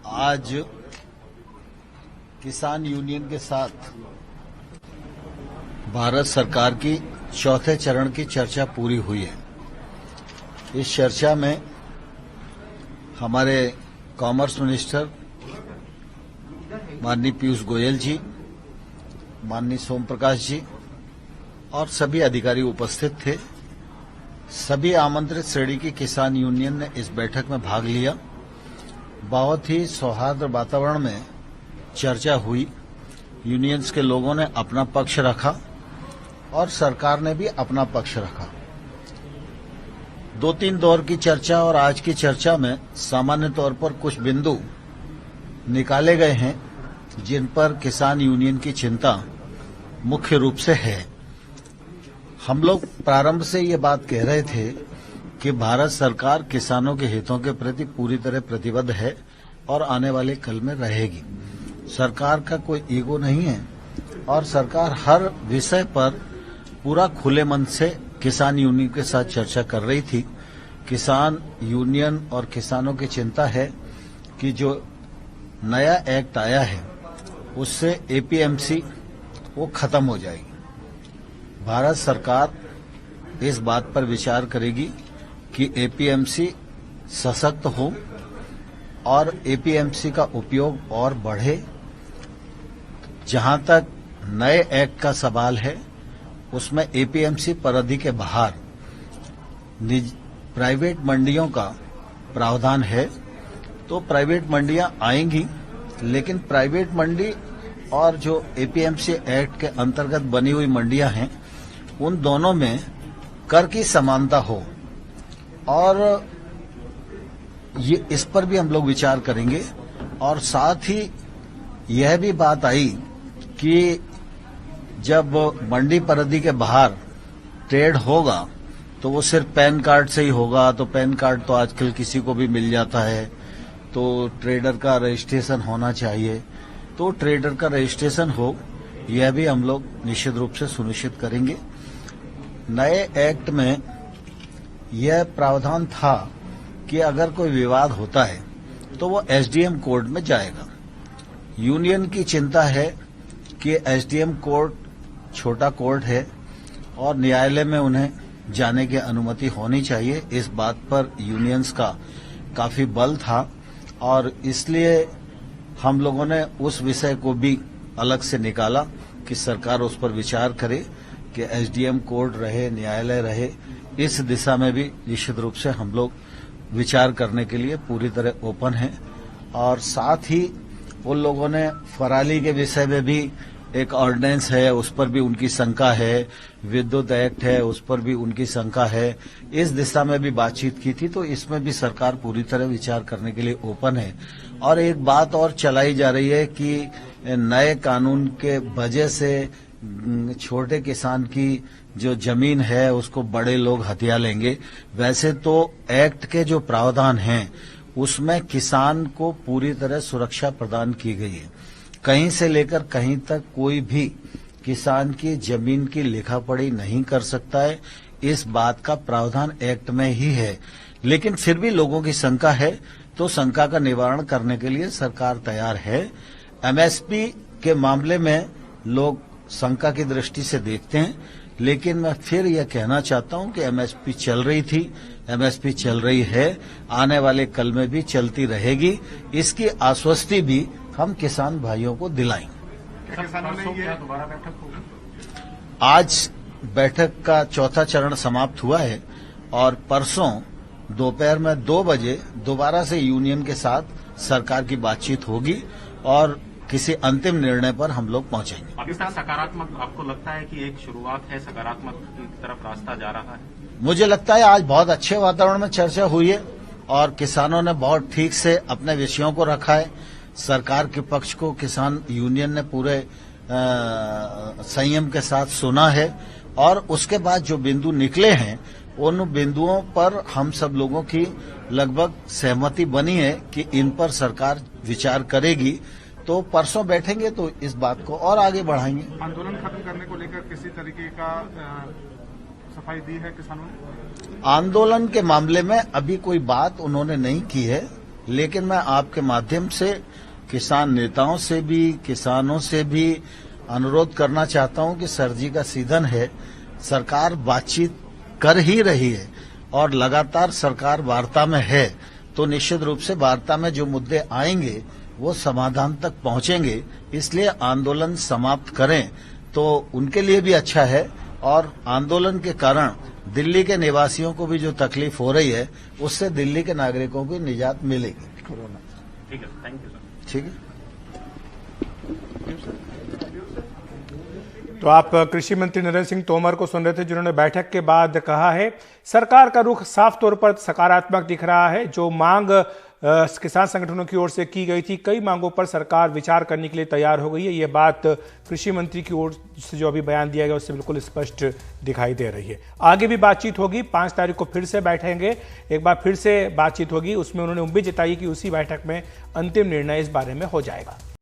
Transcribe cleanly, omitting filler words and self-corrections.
आज किसान यूनियन के साथ भारत सरकार की चौथे चरण की चर्चा पूरी हुई है। इस चर्चा में हमारे कॉमर्स मिनिस्टर माननीय पीयूष गोयल जी, माननीय सोम प्रकाश जी और सभी अधिकारी उपस्थित थे। सभी आमंत्रित श्रेणी की किसान यूनियन ने इस बैठक में भाग लिया। बहुत ही सौहार्द वातावरण में चर्चा हुई। यूनियंस के लोगों ने अपना पक्ष रखा और सरकार ने भी अपना पक्ष रखा। 2-3 दौर की चर्चा और आज की चर्चा में सामान्य तौर पर कुछ बिंदु निकाले गए हैं जिन पर किसान यूनियन की चिंता मुख्य रूप से है। हम लोग प्रारंभ से ये बात कह रहे थे कि भारत सरकार किसानों के हितों के प्रति पूरी तरह प्रतिबद्ध है और आने वाले कल में रहेगी। सरकार का कोई ईगो नहीं है और सरकार हर विषय पर पूरा खुले मन से किसान यूनियन के साथ चर्चा कर रही थी। किसान यूनियन और किसानों की चिंता है कि जो नया एक्ट आया है उससे एपीएमसी वो खत्म हो जाएगी। भारत सरकार इस बात पर विचार करेगी कि एपीएमसी सशक्त हो और एपीएमसी का उपयोग और बढ़े। जहां तक नए एक्ट का सवाल है उसमें एपीएमसी परिधि के बाहर प्राइवेट मंडियों का प्रावधान है, तो प्राइवेट मंडियां आएंगी, लेकिन प्राइवेट मंडी और जो एपीएमसी एक्ट के अंतर्गत बनी हुई मंडियां हैं उन दोनों में कर की समानता हो और ये इस पर भी हम लोग विचार करेंगे। और साथ ही यह भी बात आई कि जब मंडी परिधि के बाहर ट्रेड होगा तो वो सिर्फ पैन कार्ड से ही होगा, तो पैन कार्ड तो आजकल किसी को भी मिल जाता है, तो ट्रेडर का रजिस्ट्रेशन होना चाहिए। तो ट्रेडर का रजिस्ट्रेशन हो, यह भी हम लोग निश्चित रूप से सुनिश्चित करेंगे। नए एक्ट में यह प्रावधान था कि अगर कोई विवाद होता है तो वो एसडीएम कोर्ट में जाएगा। यूनियन की चिंता है कि एसडीएम कोर्ट छोटा कोर्ट है और न्यायालय में उन्हें जाने की अनुमति होनी चाहिए। इस बात पर यूनियंस का काफी बल था और इसलिए हम लोगों ने उस विषय को भी अलग से निकाला कि सरकार उस पर विचार करे कि एसडीएम कोर्ट रहे, न्यायालय रहे। इस दिशा में भी निश्चित रूप से हम लोग विचार करने के लिए पूरी तरह ओपन हैं। और साथ ही उन लोगों ने फराली के विषय में भी एक ऑर्डिनेंस है, उस पर भी उनकी शंका है, विद्युत एक्ट है, उस पर भी उनकी शंका है। इस दिशा में भी बातचीत की थी, तो इसमें भी सरकार पूरी तरह विचार करने के लिए ओपन है। और एक बात और चलाई जा रही है कि नए कानून के वजह से छोटे किसान की जो जमीन है उसको बड़े लोग हथिया लेंगे। वैसे तो एक्ट के जो प्रावधान हैं उसमें किसान को पूरी तरह सुरक्षा प्रदान की गई है। कहीं से लेकर कहीं तक कोई भी किसान की जमीन की लिखा पढ़ी नहीं कर सकता है। इस बात का प्रावधान एक्ट में ही है, लेकिन फिर भी लोगों की शंका है, तो शंका का निवारण करने के लिए सरकार तैयार है। एमएसपी के मामले में लोग शंका की दृष्टि से देखते हैं, लेकिन मैं फिर यह कहना चाहता हूं कि एमएसपी चल रही थी, एमएसपी चल रही है, आने वाले कल में भी चलती रहेगी। इसकी आश्वस्ति भी हम किसान भाइयों को दिलाएंगे। दोबारा बैठक होगी? आज बैठक का चौथा चरण समाप्त हुआ है और परसों दोपहर में 2 बजे दोबारा से यूनियन के साथ सरकार की बातचीत होगी और किसी अंतिम निर्णय पर हम लोग पहुंचेंगे। अभी तक सकारात्मक आपको लगता है कि एक शुरुआत है, सकारात्मक की तरफ रास्ता जा रहा है? मुझे लगता है आज बहुत अच्छे वातावरण में चर्चा हुई है और किसानों ने बहुत ठीक से अपने विषयों को रखा है। सरकार के पक्ष को किसान यूनियन ने पूरे संयम के साथ सुना है और उसके बाद जो बिंदु निकले हैं उन बिंदुओं पर हम सब लोगों की लगभग सहमति बनी है कि इन पर सरकार विचार करेगी। तो परसों बैठेंगे तो इस बात को और आगे बढ़ाएंगे। आंदोलन खत्म करने को लेकर किसी तरीके का सफाई दी है किसानों ने? आंदोलन के मामले में अभी कोई बात उन्होंने नहीं की है लेकिन मैं आपके माध्यम से किसान नेताओं से भी, किसानों से भी अनुरोध करना चाहता हूं कि सर्दी का सीजन है, सरकार बातचीत कर ही रही है और लगातार सरकार वार्ता में है, तो निश्चित रूप से वार्ता में जो मुद्दे आएंगे वो समाधान तक पहुंचेंगे। इसलिए आंदोलन समाप्त करें तो उनके लिए भी अच्छा है और आंदोलन के कारण दिल्ली के निवासियों को भी जो तकलीफ हो रही है उससे दिल्ली के नागरिकों को निजात मिलेगी। कोरोना ठीक है, थैंक यू सर। ठीक है। तो आप कृषि मंत्री नरेंद्र सिंह तोमर को सुन रहे थे, जिन्होंने बैठक के बाद कहा है सरकार का रुख साफ तौर पर सकारात्मक दिख रहा है। जो मांग किसान संगठनों की ओर से की गई थी, कई मांगों पर सरकार विचार करने के लिए तैयार हो गई है। ये बात कृषि मंत्री की ओर से जो अभी बयान दिया गया उससे बिल्कुल स्पष्ट दिखाई दे रही है। आगे भी बातचीत होगी, 5 तारीख को फिर से बैठेंगे, एक बार फिर से बातचीत होगी। उसमें उन्होंने उम्मीद जताई कि उसी बैठक में अंतिम निर्णय इस बारे में हो जाएगा।